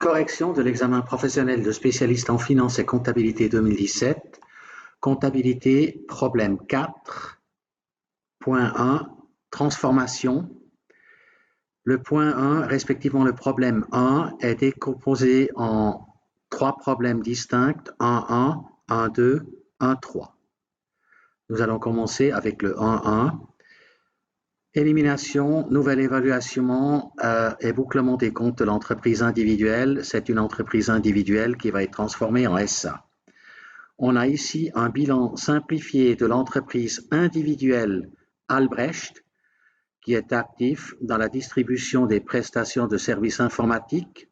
Correction de l'examen professionnel de spécialiste en finance et comptabilité 2017. Comptabilité, problème 4. Point 1, transformation. Le point 1, respectivement le problème 1, est décomposé en 3 problèmes distincts, 1-1, 1-2, 1-3. Nous allons commencer avec le 1-1. Élimination, nouvelle évaluation et bouclement des comptes de l'entreprise individuelle. C'est une entreprise individuelle qui va être transformée en SA. On a ici un bilan simplifié de l'entreprise individuelle Albrecht, qui est actif dans la distribution des prestations de services informatiques.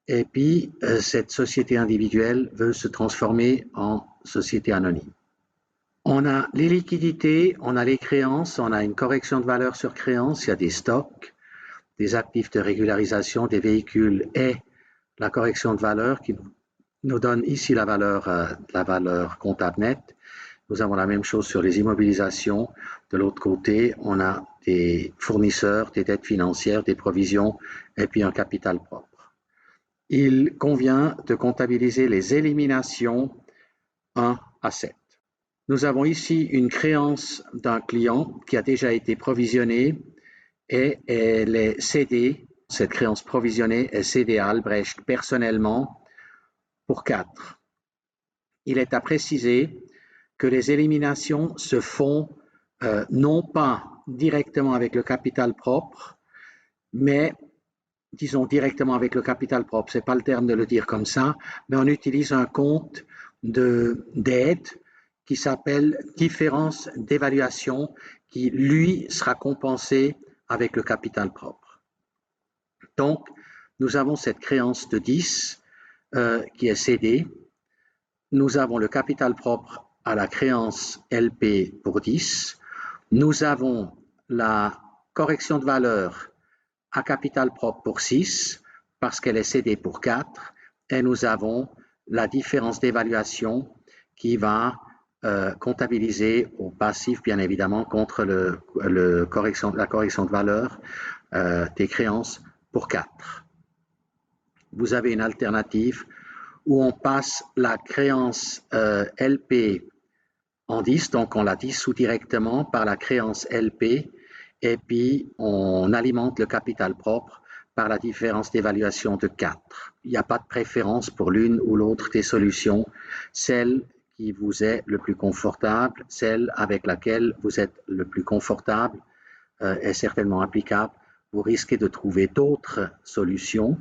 Et puis, cette société individuelle veut se transformer en société anonyme. On a les liquidités, on a les créances, on a une correction de valeur sur créances, il y a des stocks, des actifs de régularisation, des véhicules et la correction de valeur qui nous donne ici la valeur comptable nette. Nous avons la même chose sur les immobilisations. De l'autre côté, on a des fournisseurs, des dettes financières, des provisions et puis un capital propre. Il convient de comptabiliser les éliminations 1 à 7. Nous avons ici une créance d'un client qui a déjà été provisionnée et elle est cédée, cette créance provisionnée est cédée à Albrecht personnellement pour 4. Il est à préciser que les éliminations se font non pas directement avec le capital propre, mais disons directement avec le capital propre, c'est pas le terme de le dire comme ça, mais on utilise un compte d'aide qui s'appelle différence d'évaluation, qui lui sera compensé avec le capital propre. Donc, nous avons cette créance de 10 qui est cédée. Nous avons le capital propre à la créance LP pour 10. Nous avons la correction de valeur à capital propre pour 6 parce qu'elle est cédée pour 4. Et nous avons la différence d'évaluation qui va comptabiliser au passif, bien évidemment, contre la correction de valeur des créances pour 4. Vous avez une alternative où on passe la créance LP en 10, donc on la dissout directement par la créance LP et puis on alimente le capital propre par la différence d'évaluation de 4. Il n'y a pas de préférence pour l'une ou l'autre des solutions. Celle qui vous est le plus confortable, celle avec laquelle vous êtes le plus confortable est certainement applicable. Vous risquez de trouver d'autres solutions.